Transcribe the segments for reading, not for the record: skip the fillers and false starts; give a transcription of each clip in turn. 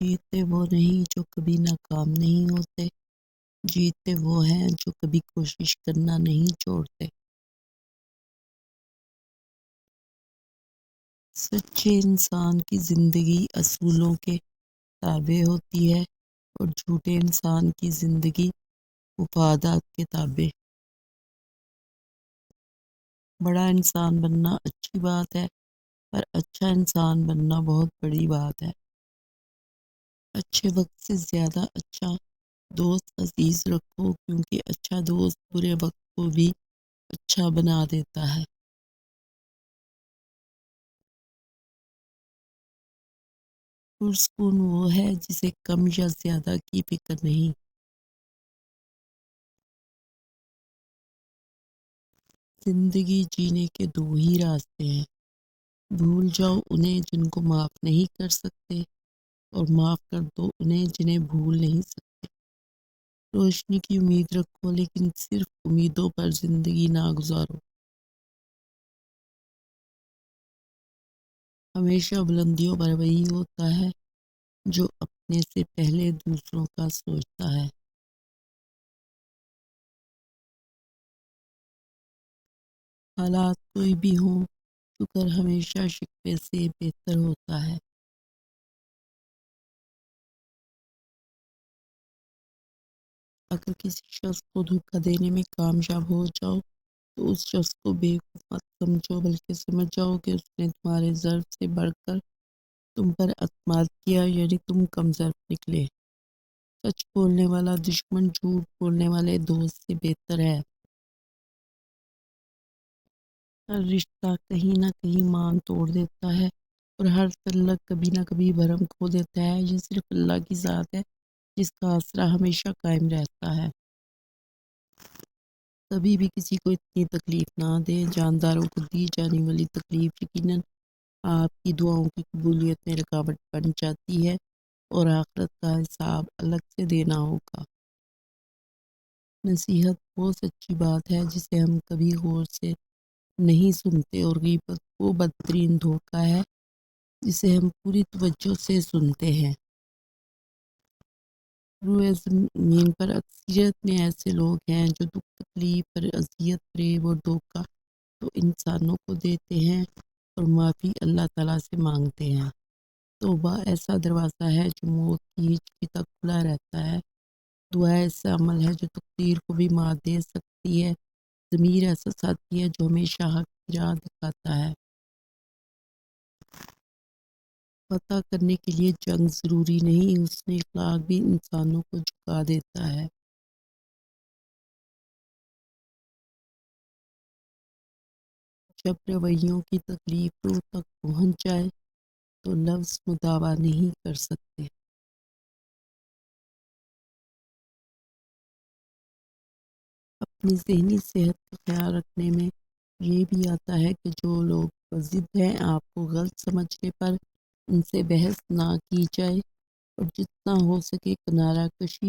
جیتے وہ نہیں جو کبھی ناکام نہیں ہوتے، جیتے وہ ہیں جو کبھی کوشش کرنا نہیں چھوڑتے۔ سچے انسان کی زندگی اصولوں کے تابع ہوتی ہے اور جھوٹے انسان کی زندگی مفادات کے تابع۔ بڑا انسان بننا اچھی بات ہے، پر اچھا انسان بننا بہت بڑی بات ہے۔ اچھے وقت سے زیادہ اچھا دوست عزیز رکھو، کیونکہ اچھا دوست برے وقت کو بھی اچھا بنا دیتا ہے۔ پرسکون وہ ہے جسے کم یا زیادہ کی فکر نہیں۔ زندگی جینے کے دو ہی راستے ہیں، بھول جاؤ انہیں جن کو معاف نہیں کر سکتے، اور معاف کر دو انہیں جنہیں بھول نہیں سکتے۔ روشنی کی امید رکھو، لیکن صرف امیدوں پر زندگی نہ گزارو۔ ہمیشہ بلندیوں پر وہی ہوتا ہے جو اپنے سے پہلے دوسروں کا سوچتا ہے۔ حالات کوئی بھی ہوں، شکر ہمیشہ شکوے سے بہتر ہوتا ہے۔ اگر کسی شخص کو دھوکہ دینے میں کامیاب ہو جاؤ تو اس شخص کو بیوقوف مت سمجھو، بلکہ سمجھ جاؤ کہ اس نے تمہارے ضرر سے بڑھ کر تم پر اعتماد کیا، یعنی تم کمزور نکلے۔ سچ بولنے والا دشمن جھوٹ بولنے والے دوست سے بہتر ہے۔ ہر رشتہ کہیں نہ کہیں مان توڑ دیتا ہے، اور ہر تعلق کبھی نہ کبھی بھرم کھو دیتا ہے۔ یہ صرف اللہ کی ذات ہے جس کا آسرا ہمیشہ قائم رہتا ہے۔ کبھی بھی کسی کو اتنی تکلیف نہ دے۔ جانداروں کو دی جانے والی تکلیف یقیناً آپ کی دعاؤں کی قبولیت میں رکاوٹ بن جاتی ہے، اور آخرت کا حساب الگ سے دینا ہوگا۔ نصیحت وہ سچی بات ہے جسے ہم کبھی غور سے نہیں سنتے، اور غیبت وہ بدترین دھوکہ ہے جسے ہم پوری توجہ سے سنتے ہیں۔ روئے زمین پر اکثریت میں ایسے لوگ ہیں جو دکھ تکلیف پر اذیت، فریب اور دھوکہ تو انسانوں کو دیتے ہیں اور معافی اللہ تعالیٰ سے مانگتے ہیں۔ توبہ ایسا دروازہ ہے جو موت کی ہچکی تک کھلا رہتا ہے۔ دعا ایسا عمل ہے جو تقدیر کو بھی مات دے سکتی ہے۔ ضمیر ایسا ساتھی ہے جو ہمیشہ حق کی راہ دکھاتا ہے۔ فتح کرنے کے لیے جنگ ضروری نہیں، حسن اخلاق بھی انسانوں کو جھکا دیتا ہے۔ جب رویوں کی تکلیف روح تک پہنچ جائے تو لفظ مداوا نہیں کر سکتے۔ اپنی ذہنی صحت کا خیال رکھنے میں یہ بھی آتا ہے کہ جو لوگ بضد ہیں، آپ کو غلط سمجھنے پر ان سے بحث نہ کی جائے، اور جتنا ہو سکے کنارہ کشی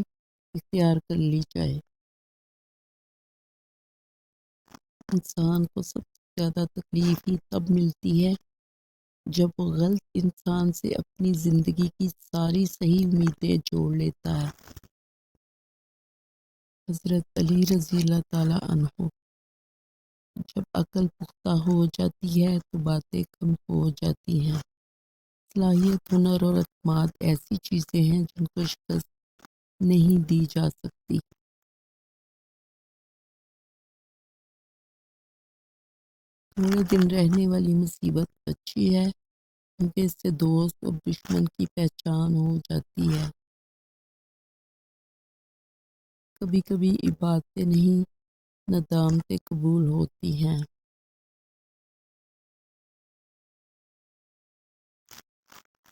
اختیار کر لی جائے۔ انسان کو سب سے زیادہ تکلیف ہی تب ملتی ہے جب وہ غلط انسان سے اپنی زندگی کی ساری صحیح امیدیں جوڑ لیتا ہے۔ حضرت علی رضی اللہ تعالیٰ عنہ: جب عقل پختہ ہو جاتی ہے تو باتیں کم ہو جاتی ہیں۔ صلاحیت، ہنر اور اعتماد ایسی چیزیں ہیں جن کو شکست نہیں دی جا سکتی۔ تھوڑے دن رہنے والی مصیبت اچھی ہے، کیونکہ اس سے دوست اور دشمن کی پہچان ہو جاتی ہے۔ کبھی کبھی عبادتیں نہیں، ندامتیں قبول ہوتی ہیں۔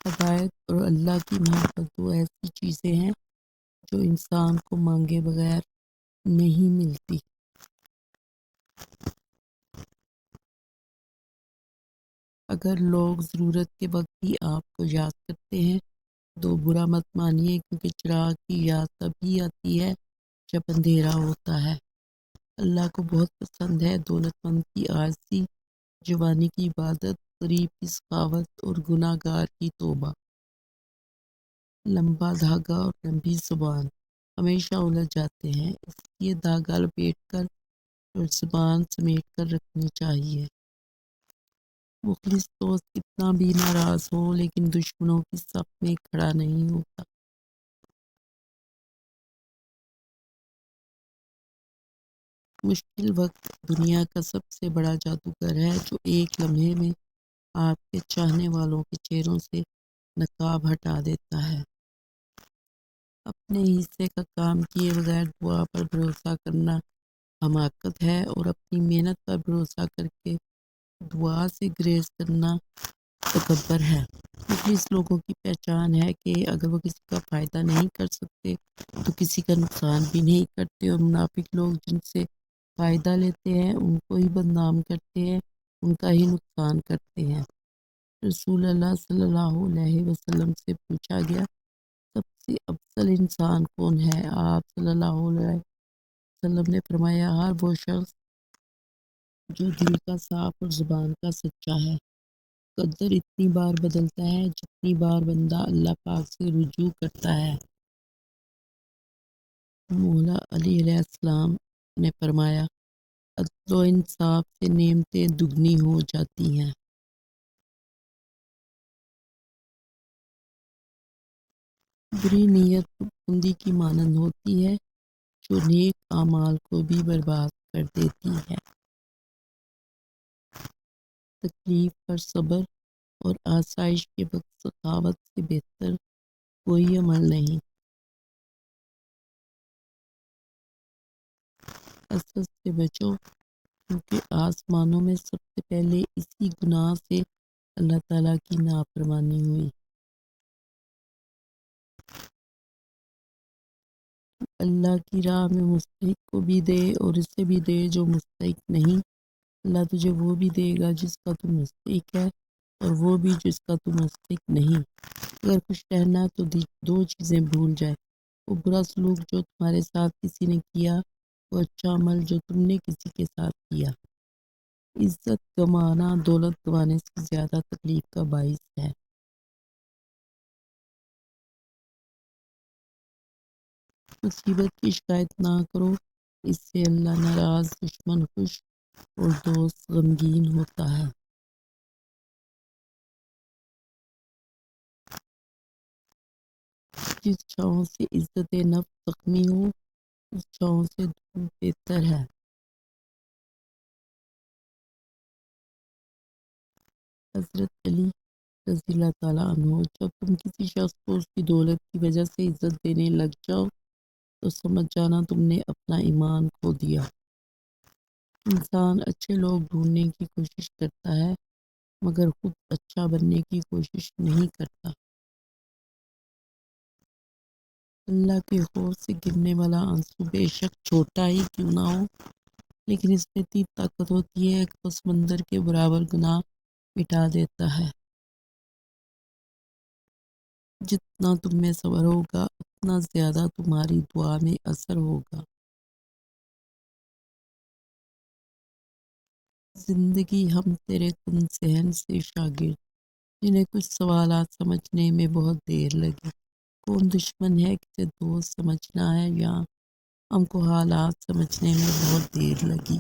ہدایت اور اللہ کی محبت وہ ایسی چیزیں ہیں جو انسان کو مانگے بغیر نہیں ملتی۔ اگر لوگ ضرورت کے وقت بھی آپ کو یاد کرتے ہیں تو برا مت مانیے، کیونکہ چراغ کی یاد تبھی آتی ہے جب اندھیرا ہوتا ہے۔ اللہ کو بہت پسند ہے دولت مند کی عاجزی، جوانی کی عبادت، غریب کی سخاوت اور گناہ گار کی توبہ۔ لمبا دھاگا اور لمبی زبان ہمیشہ الجھ جاتے ہیں، اس لیے دھاگا لپیٹ کر اور زبان سمیٹ کر رکھنی چاہیے۔ مخلص دوست کتنا بھی ناراض ہو لیکن دشمنوں کی صف میں کھڑا نہیں ہوتا۔ مشکل وقت دنیا کا سب سے بڑا جادوگر ہے جو ایک لمحے میں آپ کے چاہنے والوں کے چہروں سے نقاب ہٹا دیتا ہے۔ اپنے حصے کا کام کیے بغیر دعا پر بھروسہ کرنا حماقت ہے، اور اپنی محنت پر بھروسہ کر کے دعا سے گریز کرنا تکبر ہے۔ مخلص لوگوں کی پہچان ہے کہ اگر وہ کسی کا فائدہ نہیں کر سکتے تو کسی کا نقصان بھی نہیں کرتے، اور منافق لوگ جن سے فائدہ لیتے ہیں ان کو ہی بدنام کرتے ہیں، ان کا ہی نقصان کرتے ہیں۔ رسول اللہ صلی اللہ علیہ وسلم سے پوچھا گیا، سب سے افضل انسان کون ہے؟ آپ صلی اللہ علیہ وسلم نے فرمایا، ہر وہ شخص جو دل کا صاف اور زبان کا سچا ہے۔ قدر اتنی بار بدلتا ہے جتنی بار بندہ اللہ پاک سے رجوع کرتا ہے۔ مولا علی علیہ السلام نے فرمایا، عدل و انصاف سے نعمتیں دگنی ہو جاتی ہیں۔ بری نیت پابندی کی مانند ہوتی ہے جو نیک اعمال کو بھی برباد کر دیتی ہے۔ تکلیف پر صبر اور آسائش کے وقت سخاوت سے بہتر کوئی عمل نہیں۔ حسد سے بچو، کیونکہ آسمانوں میں سب سے پہلے اسی گناہ سے اللہ تعالیٰ کی نافرمانی ہوئی۔ اللہ کی راہ میں مستحق کو بھی دے اور اسے بھی دے جو مستحق نہیں۔ اللہ تجھے وہ بھی دے گا جس کا تو مستحق ہے، اور وہ بھی جس کا تو مستحق نہیں۔ اگر خوش رہنا تو دو چیزیں بھول جائے، وہ برا سلوک جو تمہارے ساتھ کسی نے کیا، وہ اچھا عمل جو تم نے کسی کے ساتھ کیا۔ عزت گنوانا دولت گنوانے سے زیادہ تکلیف کا باعث ہے۔ مصیبت کی شکایت نہ کرو، اس سے اللہ ناراض، دشمن خوش اور دوست غمگین ہوتا ہے۔ جس چھاؤں سے عزت نفس زخمی ہو اس چھاؤں سے دور بہتر ہے۔ حضرت علی رضی اللہ تعالیٰ عنہ، جب تم کسی شخص کو اس کی دولت کی وجہ سے عزت دینے لگ جاؤ تو سمجھ جانا تم نے اپنا ایمان کھو دیا۔ انسان اچھے لوگ ڈھونڈنے کی کوشش کرتا ہے مگر خود اچھا بننے کی کوشش نہیں کرتا۔ اللہ کے خوف سے گرنے والا آنسو بے شک چھوٹا ہی کیوں نہ ہو، لیکن اس میں اتنی طاقت ہوتی ہے کہ وہ سمندر کے برابر گناہ مٹا دیتا ہے۔ جتنا تم میں صبر ہوگا اتنا زیادہ تمہاری دعا میں اثر ہوگا۔ زندگی ہم تیرے کن صحن سے شاگرد، جنہیں کچھ سوالات سمجھنے میں بہت دیر لگی۔ کون دشمن ہے کسے دوست سمجھنا ہے، یا ہم کو حالات سمجھنے میں بہت دیر لگی۔